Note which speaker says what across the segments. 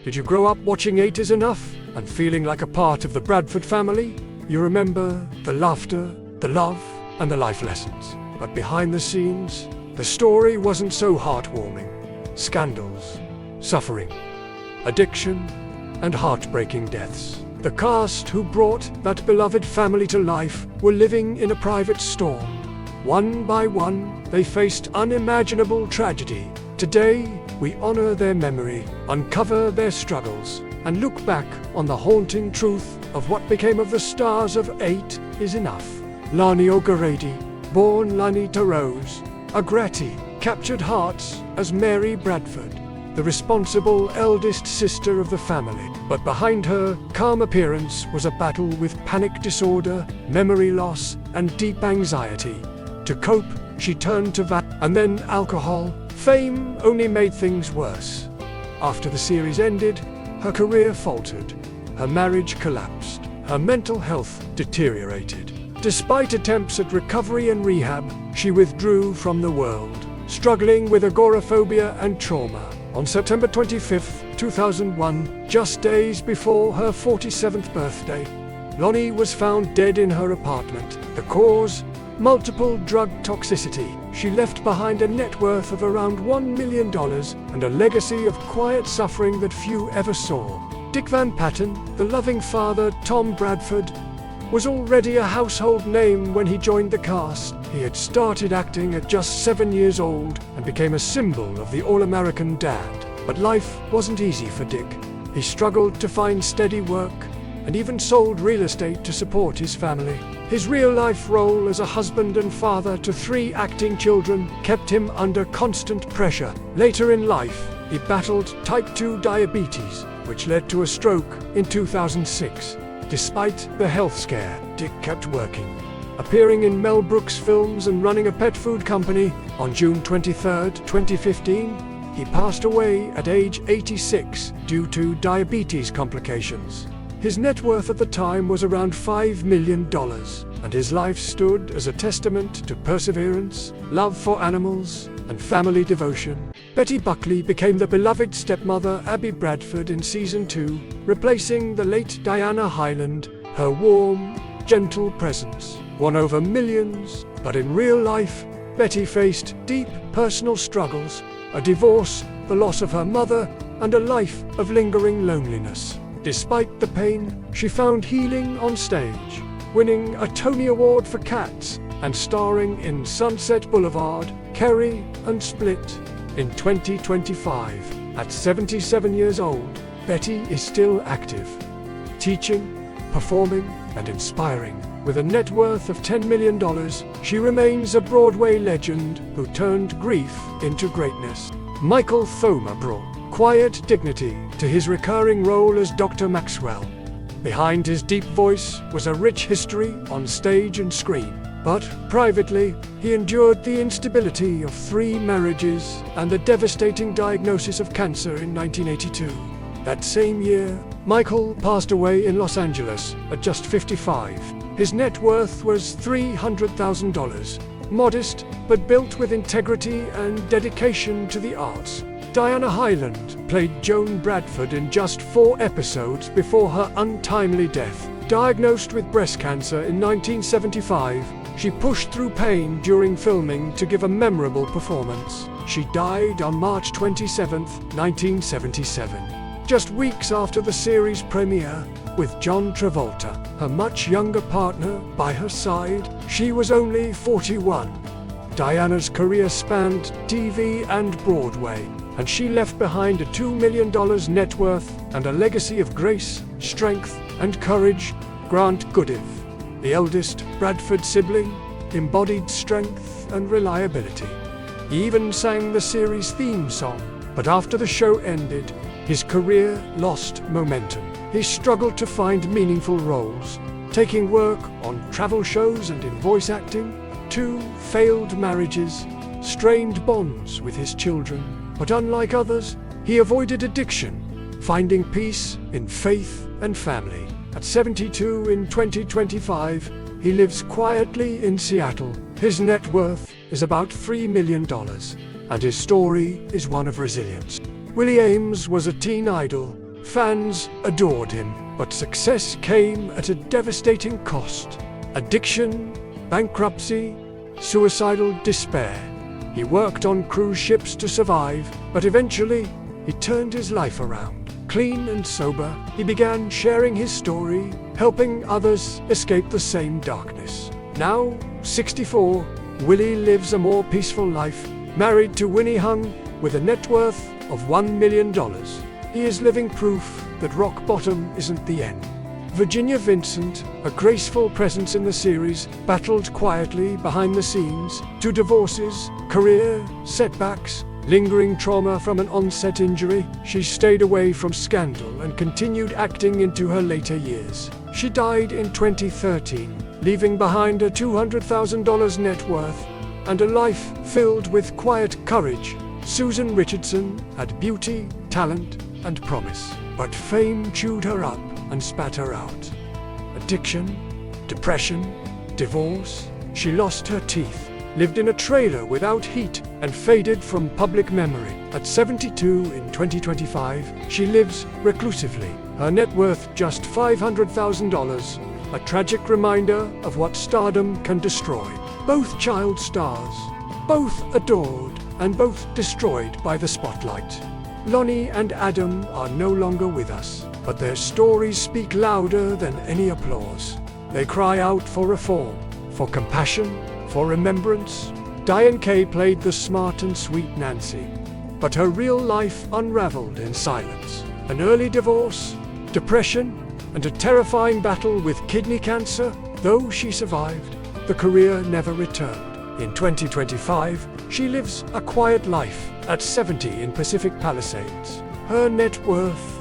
Speaker 1: Did you grow up watching 8 is Enough and feeling like a part of the Bradford family? You remember the laughter, the love, and the life lessons. But behind the scenes, the story wasn't so heartwarming. Scandals, suffering, addiction, and heartbreaking deaths. The cast who brought that beloved family to life were living in a private storm. One by one, they faced unimaginable tragedy. Today, we honor their memory, uncover their struggles, and look back on the haunting truth of what became of the stars of 8 is Enough. Lani O'Grady, born Lani O'Grady, captured hearts as Mary Bradford, the responsible eldest sister of the family. But behind her calm appearance was a battle with panic disorder, memory loss, and deep anxiety. To cope, she turned to and then alcohol. Fame only made things worse. After the series ended, her career faltered, her marriage collapsed, her mental health deteriorated. Despite attempts at recovery and rehab, she withdrew from the world, struggling with agoraphobia and trauma. On September 25, 2001, just days before her 47th birthday, Lani was found dead in her apartment. The cause? Multiple drug toxicity. She left behind a net worth of around $1 million and a legacy of quiet suffering that few ever saw. Dick Van Patten, the loving father Tom Bradford, was already a household name when he joined the cast. He had started acting at just 7 years old and became a symbol of the all-American dad. But life wasn't easy for Dick. He struggled to find steady work and even sold real estate to support his family. His real-life role as a husband and father to 3 acting children kept him under constant pressure. Later in life, he battled type 2 diabetes, which led to a stroke in 2006. Despite the health scare, Dick kept working, appearing in Mel Brooks films and running a pet food company. On June 23, 2015, he passed away at age 86 due to diabetes complications. His net worth at the time was around $5 million, and his life stood as a testament to perseverance, love for animals, and family devotion. Betty Buckley became the beloved stepmother Abby Bradford in season 2, replacing the late Diana Hyland. Her warm, gentle presence won over millions, but in real life, Betty faced deep personal struggles, a divorce, the loss of her mother, and a life of lingering loneliness. Despite the pain, she found healing on stage, winning a Tony Award for Cats and starring in Sunset Boulevard, Carrie, and Split. In 2025, at 77 years old, Betty is still active, teaching, performing, and inspiring. With a net worth of $10 million, she remains a Broadway legend who turned grief into greatness. Michael Thoma brought quiet dignity to his recurring role as Dr. Maxwell. Behind his deep voice was a rich history on stage and screen. But privately, he endured the instability of 3 marriages and the devastating diagnosis of cancer in 1982. That same year, Michael passed away in Los Angeles at just 55. His net worth was $300,000, modest but built with integrity and dedication to the arts. Diana Hyland played Joan Bradford in just 4 episodes before her untimely death. Diagnosed with breast cancer in 1975, she pushed through pain during filming to give a memorable performance. She died on March 27, 1977, just weeks after the series premiere, with John Travolta, her much younger partner, by her side. She was only 41. Diana's career spanned TV and Broadway, and she left behind a $2 million net worth and a legacy of grace, strength, and courage. Grant Goodeve, the eldest Bradford sibling, embodied strength and reliability. He even sang the series' theme song, but after the show ended, his career lost momentum. He struggled to find meaningful roles, taking work on travel shows and in voice acting. 2 failed marriages, strained bonds with his children. But unlike others, he avoided addiction, finding peace in faith and family. At 72 in 2025, he lives quietly in Seattle. His net worth is about $3 million, and his story is one of resilience. Willie Ames was a teen idol Fans adored him, but success came at a devastating cost. Addiction, bankruptcy, suicidal despair. He worked on cruise ships to survive, but eventually, he turned his life around. Clean and sober, he began sharing his story, helping others escape the same darkness. Now, 64, Willie lives a more peaceful life, married to Winnie Hung, with a net worth of $1 million. He is living proof that rock bottom isn't the end. Virginia Vincent, a graceful presence in the series, battled quietly behind the scenes, 2 divorces, career setbacks, lingering trauma from an onset injury. She stayed away from scandal and continued acting into her later years. She died in 2013, leaving behind a $200,000 net worth and a life filled with quiet courage. Susan Richardson had beauty, talent, and promise, but fame chewed her up and spat her out. Addiction, depression, divorce. She lost her teeth, lived in a trailer without heat, and faded from public memory. At 72 in 2025, she lives reclusively, her net worth just $500,000, a tragic reminder of what stardom can destroy. Both child stars, both adored, and both destroyed by the spotlight. Lani and Adam are no longer with us, but their stories speak louder than any applause. They cry out for reform, for compassion, for remembrance. Diane Kay played the smart and sweet Nancy, but her real life unraveled in silence. An early divorce, depression, and a terrifying battle with kidney cancer. Though she survived, the career never returned. In 2025, she lives a quiet life at 70 in Pacific Palisades. Her net worth,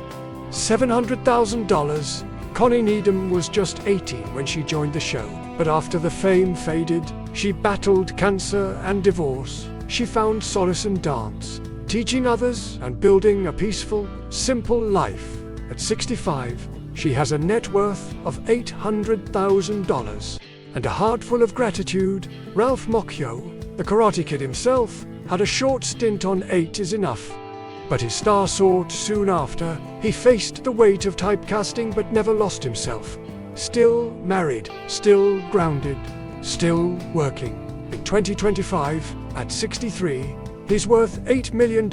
Speaker 1: $700,000. Connie Needham was just 18 when she joined the show, but after the fame faded, she battled cancer and divorce. She found solace in dance, teaching others and building a peaceful, simple life. At 65, she has a net worth of $800,000 and a heart full of gratitude. Ralph Macchio, the Karate Kid himself, had a short stint on 8 is Enough, but his star soared soon after. He faced the weight of typecasting but never lost himself. Still married, still grounded, still working. In 2025, at 63, he's worth $8 million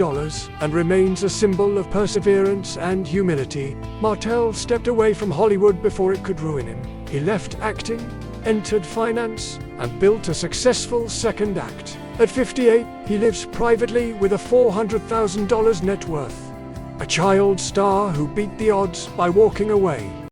Speaker 1: and remains a symbol of perseverance and humility. Martell stepped away from Hollywood before it could ruin him. He left acting, entered finance, and built a successful second act. At 58, he lives privately with a $400,000 net worth. A child star who beat the odds by walking away.